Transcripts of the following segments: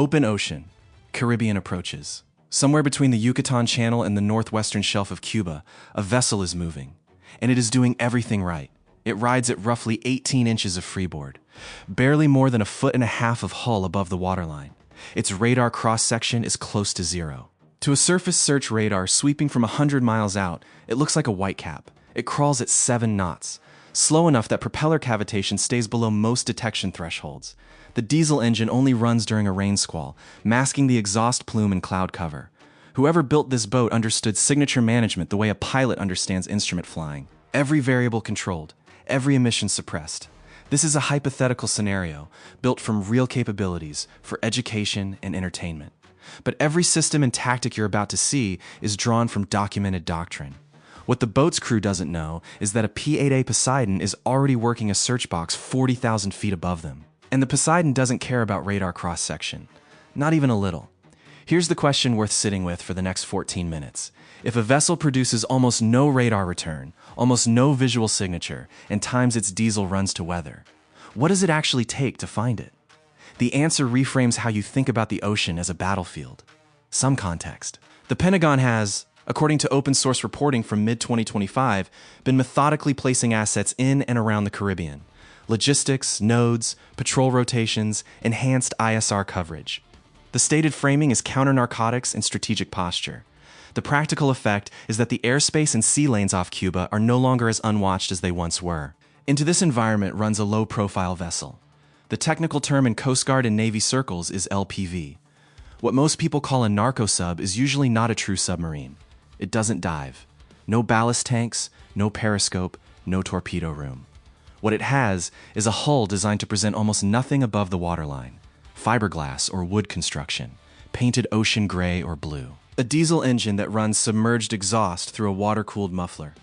Open ocean, Caribbean approaches. Somewhere between the Yucatan Channel and the northwestern shelf of Cuba, a vessel is moving. And it is doing everything right. It rides at roughly 18 inches of freeboard, barely more than 1.5 feet of hull above the waterline. Its radar cross-section is close to zero. To a surface search radar sweeping from 100 miles out, it looks like a whitecap. It crawls at 7 knots, slow enough that propeller cavitation stays below most detection thresholds. The diesel engine only runs during a rain squall, masking the exhaust plume and cloud cover. Whoever built this boat understood signature management the way a pilot understands instrument flying. Every variable controlled, every emission suppressed. This is a hypothetical scenario built from real capabilities for education and entertainment. But every system and tactic you're about to see is drawn from documented doctrine. What the boat's crew doesn't know is that a P-8A Poseidon is already working a search box 40,000 feet above them. And the Poseidon doesn't care about radar cross-section. Not even a little. Here's the question worth sitting with for the next 14 minutes. If a vessel produces almost no radar return, almost no visual signature, and times its diesel runs to weather, what does it actually take to find it? The answer reframes how you think about the ocean as a battlefield. Some context. The Pentagon has, according to open source reporting from mid-2025, been methodically placing assets in and around the Caribbean. Logistics, nodes, patrol rotations, enhanced ISR coverage. The stated framing is counter-narcotics and strategic posture. The practical effect is that the airspace and sea lanes off Cuba are no longer as unwatched as they once were. Into this environment runs a low-profile vessel. The technical term in Coast Guard and Navy circles is LPV. What most people call a Narco-Sub is usually not a true submarine. It doesn't dive. No ballast tanks, no periscope, no torpedo room. What it has is a hull designed to present almost nothing above the waterline. Fiberglass or wood construction, painted ocean gray or blue. A diesel engine that runs submerged exhaust through a water-cooled muffler.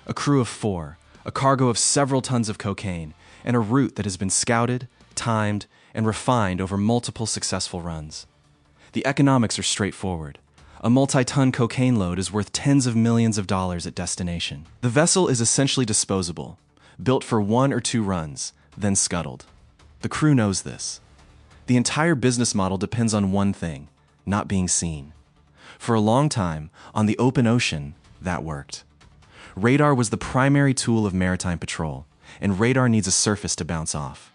A crew of 4, a cargo of several tons of cocaine, and a route that has been scouted, timed, and refined over multiple successful runs. The economics are straightforward. A multi-ton cocaine load is worth tens of millions of dollars at destination. The vessel is essentially disposable, built for 1 or 2 runs, then scuttled. The crew knows this. The entire business model depends on one thing, not being seen. For a long time, on the open ocean, that worked. Radar was the primary tool of maritime patrol, and radar needs a surface to bounce off.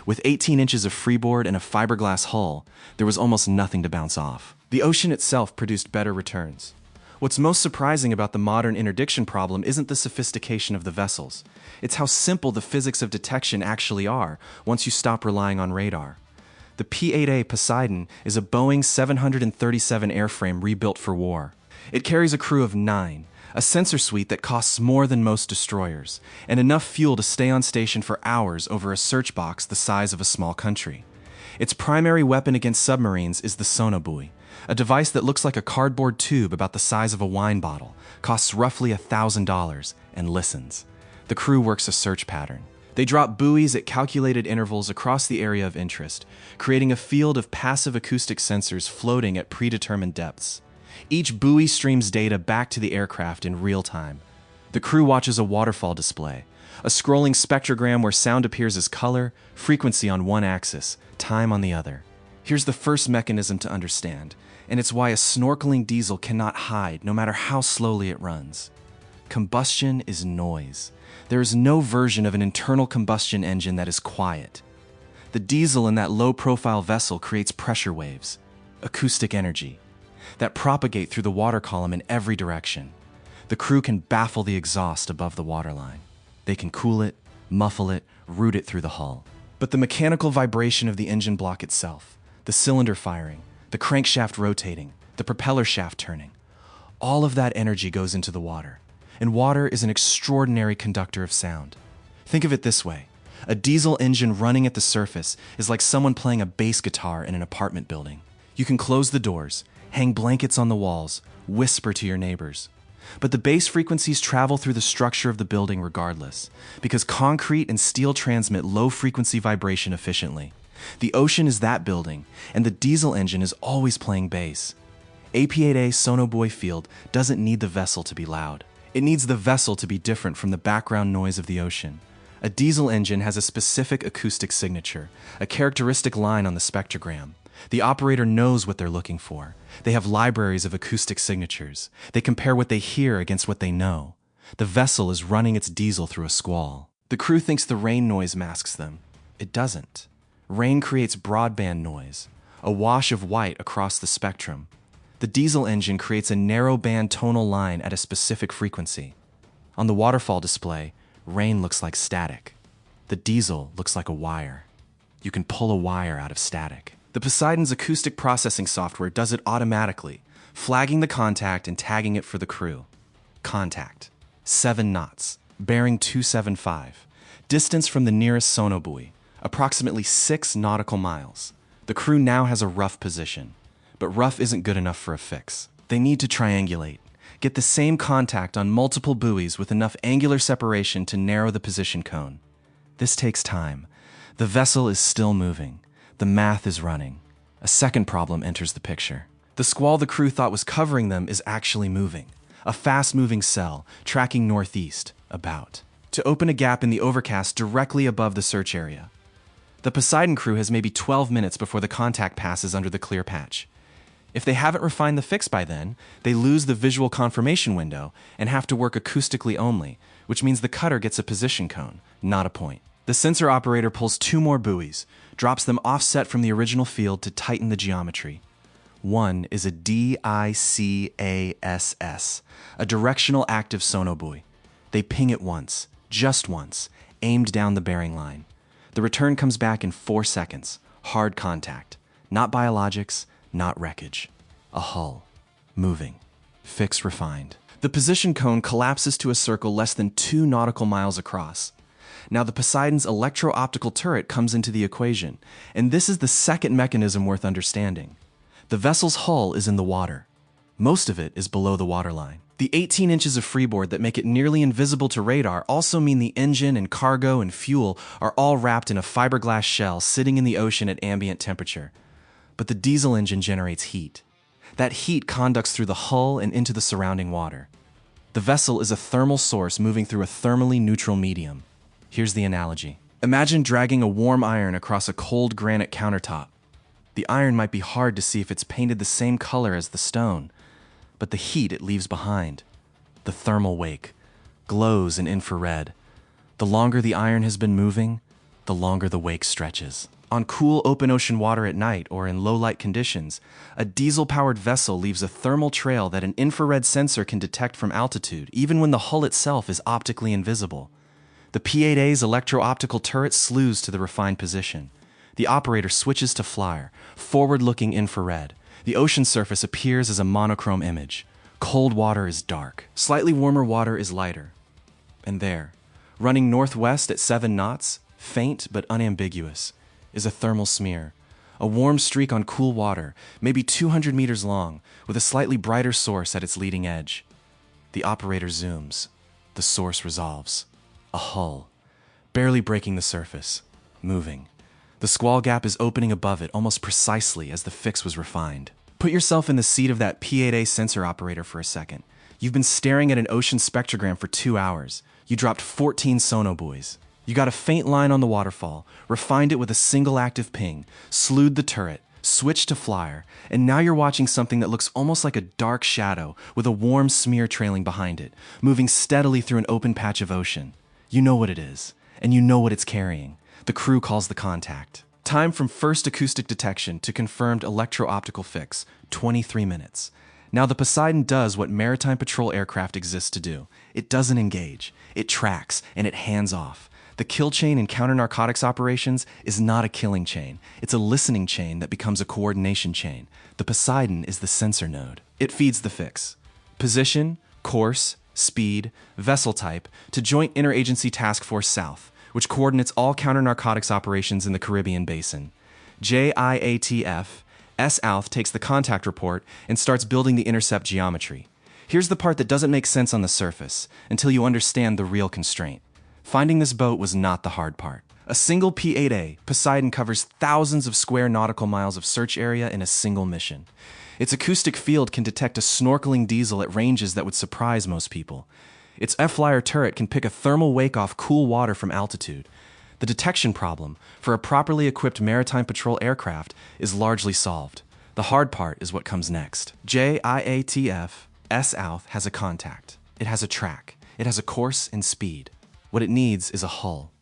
With 18 inches of freeboard and a fiberglass hull, there was almost nothing to bounce off. The ocean itself produced better returns. What's most surprising about the modern interdiction problem isn't the sophistication of the vessels. It's how simple the physics of detection actually are once you stop relying on radar. The P-8A Poseidon is a Boeing 737 airframe rebuilt for war. It carries a crew of 9, a sensor suite that costs more than most destroyers, and enough fuel to stay on station for hours over a search box the size of a small country. Its primary weapon against submarines is the Sonobuoy, a device that looks like a cardboard tube about the size of a wine bottle, costs roughly $1,000, and listens. The crew works a search pattern. They drop buoys at calculated intervals across the area of interest, creating a field of passive acoustic sensors floating at predetermined depths. Each buoy streams data back to the aircraft in real time. The crew watches a waterfall display, a scrolling spectrogram where sound appears as color, frequency on one axis, time on the other. Here's the first mechanism to understand, and it's why a snorkeling diesel cannot hide no matter how slowly it runs. Combustion is noise. There is no version of an internal combustion engine that is quiet. The diesel in that low-profile vessel creates pressure waves, acoustic energy, that propagate through the water column in every direction. The crew can baffle the exhaust above the waterline. They can cool it, muffle it, route it through the hull. But the mechanical vibration of the engine block itself, the cylinder firing, the crankshaft rotating, the propeller shaft turning, all of that energy goes into the water. And water is an extraordinary conductor of sound. Think of it this way. A diesel engine running at the surface is like someone playing a bass guitar in an apartment building. You can close the doors, hang blankets on the walls, whisper to your neighbors. But the bass frequencies travel through the structure of the building regardless, because concrete and steel transmit low-frequency vibration efficiently. The ocean is that building, and the diesel engine is always playing bass. P-8A Sonobuoy Field doesn't need the vessel to be loud. It needs the vessel to be different from the background noise of the ocean. A diesel engine has a specific acoustic signature, a characteristic line on the spectrogram. The operator knows what they're looking for. They have libraries of acoustic signatures. They compare what they hear against what they know. The vessel is running its diesel through a squall. The crew thinks the rain noise masks them. It doesn't. Rain creates broadband noise, a wash of white across the spectrum. The diesel engine creates a narrow band tonal line at a specific frequency. On the waterfall display, rain looks like static. The diesel looks like a wire. You can pull a wire out of static. The Poseidon's acoustic processing software does it automatically, flagging the contact and tagging it for the crew. Contact. 7 knots. Bearing 275. Distance from the nearest sonobuoy. Approximately 6 nautical miles. The crew now has a rough position. But rough isn't good enough for a fix. They need to triangulate. Get the same contact on multiple buoys with enough angular separation to narrow the position cone. This takes time. The vessel is still moving. The math is running. A second problem enters the picture. The squall the crew thought was covering them is actually moving. A fast-moving cell, tracking northeast, about, to open a gap in the overcast directly above the search area. The Poseidon crew has maybe 12 minutes before the contact passes under the clear patch. If they haven't refined the fix by then, they lose the visual confirmation window and have to work acoustically only, which means the cutter gets a position cone, not a point. The sensor operator pulls 2 more buoys, drops them offset from the original field to tighten the geometry. One is a DICASS, a directional active sonobuoy. They ping it once, just once, aimed down the bearing line. The return comes back in 4 seconds, hard contact, not biologics, not wreckage. A hull. Moving. Fix refined. The position cone collapses to a circle less than 2 nautical miles across. Now the Poseidon's electro-optical turret comes into the equation, and this is the second mechanism worth understanding. The vessel's hull is in the water. Most of it is below the waterline. The 18 inches of freeboard that make it nearly invisible to radar also mean the engine and cargo and fuel are all wrapped in a fiberglass shell sitting in the ocean at ambient temperature. But the diesel engine generates heat. That heat conducts through the hull and into the surrounding water. The vessel is a thermal source moving through a thermally neutral medium. Here's the analogy. Imagine dragging a warm iron across a cold granite countertop. The iron might be hard to see if it's painted the same color as the stone, but the heat it leaves behind, the thermal wake, glows in infrared. The longer the iron has been moving, the longer the wake stretches. On cool open ocean water at night or in low light conditions, a diesel-powered vessel leaves a thermal trail that an infrared sensor can detect from altitude, even when the hull itself is optically invisible. The P-8A's electro-optical turret slews to the refined position. The operator switches to flyer, forward-looking infrared. The ocean surface appears as a monochrome image. Cold water is dark. Slightly warmer water is lighter. And there, running northwest at 7 knots, faint but unambiguous, is a thermal smear. A warm streak on cool water, maybe 200 meters long, with a slightly brighter source at its leading edge. The operator zooms. The source resolves. A hull, barely breaking the surface, moving. The squall gap is opening above it almost precisely as the fix was refined. Put yourself in the seat of that P-8A sensor operator for a second. You've been staring at an ocean spectrogram for 2 hours. You dropped 14 sonobuoys. You got a faint line on the waterfall, refined it with a single active ping, slewed the turret, switched to flyer, and now you're watching something that looks almost like a dark shadow with a warm smear trailing behind it, moving steadily through an open patch of ocean. You know what it is, and you know what it's carrying. The crew calls the contact. Time from first acoustic detection to confirmed electro-optical fix, 23 minutes. Now the Poseidon does what maritime patrol aircraft exist to do. It doesn't engage. It tracks, and it hands off. The kill chain in counter-narcotics operations is not a killing chain. It's a listening chain that becomes a coordination chain. The Poseidon is the sensor node. It feeds the fix. Position, course, speed, vessel type to Joint Interagency Task Force South, which coordinates all counter-narcotics operations in the Caribbean Basin. JIATF, S-Outh takes the contact report and starts building the intercept geometry. Here's the part that doesn't make sense on the surface until you understand the real constraint. Finding this boat was not the hard part. A single P-8A, Poseidon covers thousands of square nautical miles of search area in a single mission. Its acoustic field can detect a snorkeling diesel at ranges that would surprise most people. Its F-Flyer turret can pick a thermal wake off cool water from altitude. The detection problem for a properly equipped maritime patrol aircraft is largely solved. The hard part is what comes next. JIATF S-Outh has a contact. It has a track. It has a course and speed. What it needs is a hull.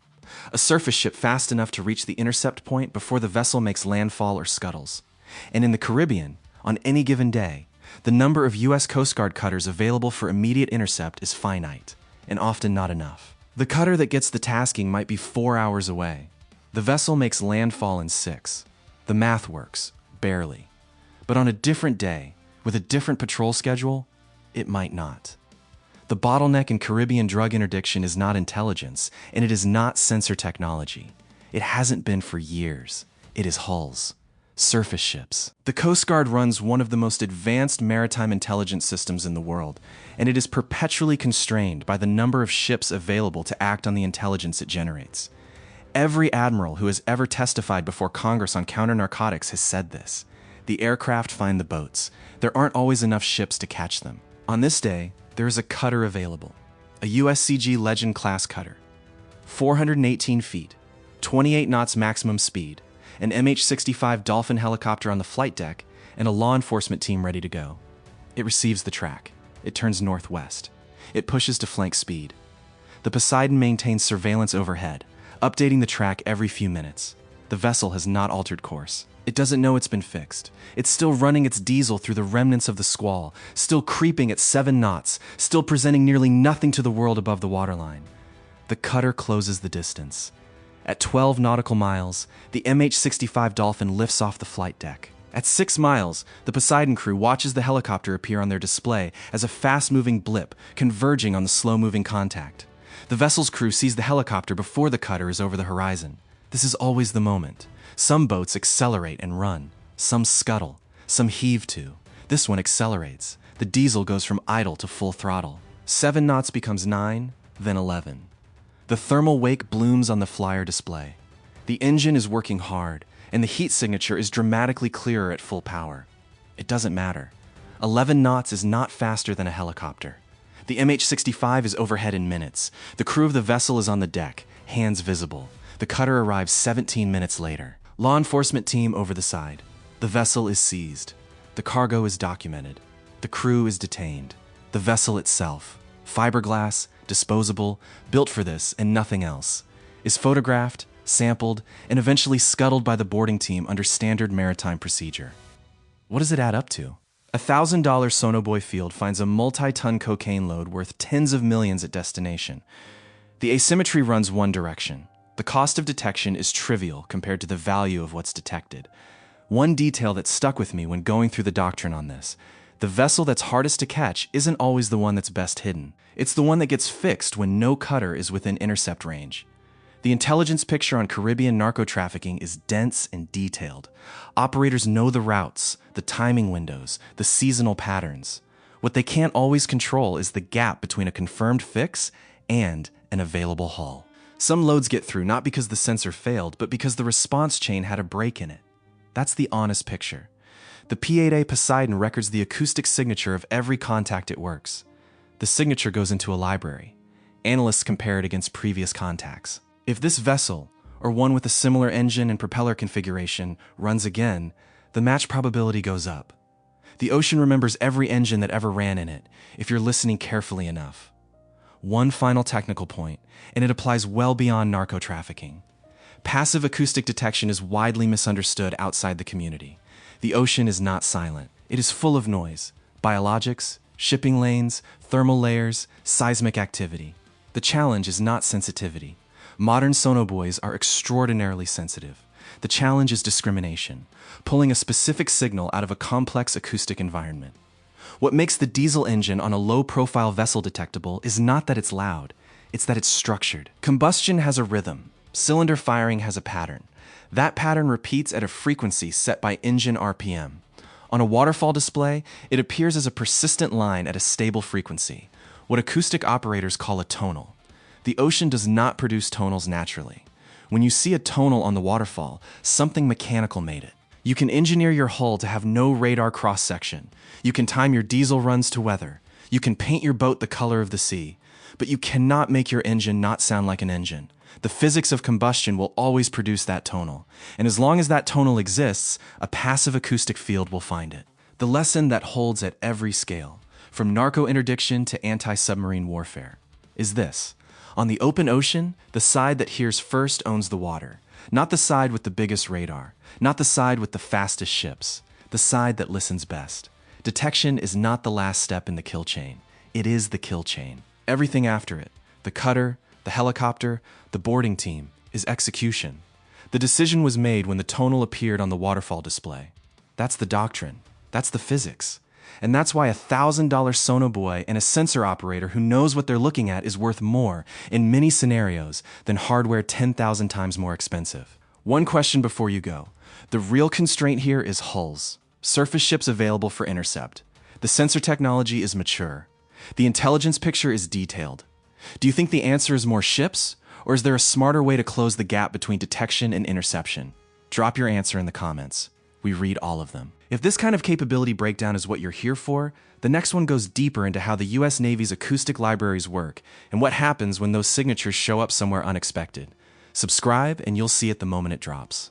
A surface ship fast enough to reach the intercept point before the vessel makes landfall or scuttles. And in the Caribbean, on any given day, the number of U.S. Coast Guard cutters available for immediate intercept is finite, and often not enough. The cutter that gets the tasking might be 4 hours away. The vessel makes landfall in 6. The math works, barely. But on a different day, with a different patrol schedule, it might not. The bottleneck in Caribbean drug interdiction is not intelligence, and it is not sensor technology. It hasn't been for years. It is hulls. Surface ships. The Coast Guard runs one of the most advanced maritime intelligence systems in the world, and it is perpetually constrained by the number of ships available to act on the intelligence it generates. Every admiral who has ever testified before Congress on counter-narcotics has said this. The aircraft find the boats. There aren't always enough ships to catch them. On this day, there is a cutter available, a USCG Legend-class cutter. 418 feet, 28 knots maximum speed, an MH-65 Dolphin helicopter on the flight deck, and a law enforcement team ready to go. It receives the track. It turns northwest. It pushes to flank speed. The Poseidon maintains surveillance overhead, updating the track every few minutes. The vessel has not altered course. It doesn't know it's been fixed. It's still running its diesel through the remnants of the squall, still creeping at 7 knots, still presenting nearly nothing to the world above the waterline. The cutter closes the distance. At 12 nautical miles, the MH-65 Dolphin lifts off the flight deck. At 6 miles, the Poseidon crew watches the helicopter appear on their display as a fast-moving blip converging on the slow-moving contact. The vessel's crew sees the helicopter before the cutter is over the horizon. This is always the moment. Some boats accelerate and run. Some scuttle. Some heave to. This one accelerates. The diesel goes from idle to full throttle. 7 knots becomes 9, then 11. The thermal wake blooms on the flyer display. The engine is working hard, and the heat signature is dramatically clearer at full power. It doesn't matter. 11 knots is not faster than a helicopter. The MH-65 is overhead in minutes. The crew of the vessel is on the deck, hands visible. The cutter arrives 17 minutes later. Law enforcement team over the side. The vessel is seized. The cargo is documented. The crew is detained. The vessel itself, fiberglass, disposable, built for this and nothing else, is photographed, sampled, and eventually scuttled by the boarding team under standard maritime procedure. What does it add up to? A $1,000 Sonobuoy field finds a multi-ton cocaine load worth tens of millions at destination. The asymmetry runs one direction. The cost of detection is trivial compared to the value of what's detected. One detail that stuck with me when going through the doctrine on this: the vessel that's hardest to catch isn't always the one that's best hidden. It's the one that gets fixed when no cutter is within intercept range. The intelligence picture on Caribbean narco-trafficking is dense and detailed. Operators know the routes, the timing windows, the seasonal patterns. What they can't always control is the gap between a confirmed fix and an available hull. Some loads get through not because the sensor failed, but because the response chain had a break in it. That's the honest picture. The P-8A Poseidon records the acoustic signature of every contact it works. The signature goes into a library. Analysts compare it against previous contacts. If this vessel, or one with a similar engine and propeller configuration, runs again, the match probability goes up. The ocean remembers every engine that ever ran in it, if you're listening carefully enough. One final technical point, and it applies well beyond narco-trafficking. Passive acoustic detection is widely misunderstood outside the community. The ocean is not silent. It is full of noise: biologics, shipping lanes, thermal layers, seismic activity. The challenge is not sensitivity. Modern sonobuoys are extraordinarily sensitive. The challenge is discrimination, pulling a specific signal out of a complex acoustic environment. What makes the diesel engine on a low-profile vessel detectable is not that it's loud, it's that it's structured. Combustion has a rhythm. Cylinder firing has a pattern. That pattern repeats at a frequency set by engine RPM. On a waterfall display, it appears as a persistent line at a stable frequency, what acoustic operators call a tonal. The ocean does not produce tonals naturally. When you see a tonal on the waterfall, something mechanical made it. You can engineer your hull to have no radar cross-section. You can time your diesel runs to weather. You can paint your boat the color of the sea. But you cannot make your engine not sound like an engine. The physics of combustion will always produce that tonal, and as long as that tonal exists, a passive acoustic field will find it. The lesson that holds at every scale, from narco-interdiction to anti-submarine warfare, is this. On the open ocean, the side that hears first owns the water. Not the side with the biggest radar, not the side with the fastest ships, the side that listens best. Detection is not the last step in the kill chain. It is the kill chain. Everything after it, the cutter, the helicopter, the boarding team, is execution. The decision was made when the tonal appeared on the waterfall display. That's the doctrine. That's the physics. And that's why a $1,000 sonobuoy and a sensor operator who knows what they're looking at is worth more in many scenarios than hardware 10,000 times more expensive. One question before you go. The real constraint here is hulls. Surface ships available for intercept. The sensor technology is mature. The intelligence picture is detailed. Do you think the answer is more ships, or is there a smarter way to close the gap between detection and interception? Drop your answer in the comments. We read all of them. If this kind of capability breakdown is what you're here for, the next one goes deeper into how the US Navy's acoustic libraries work and what happens when those signatures show up somewhere unexpected. Subscribe and you'll see it the moment it drops.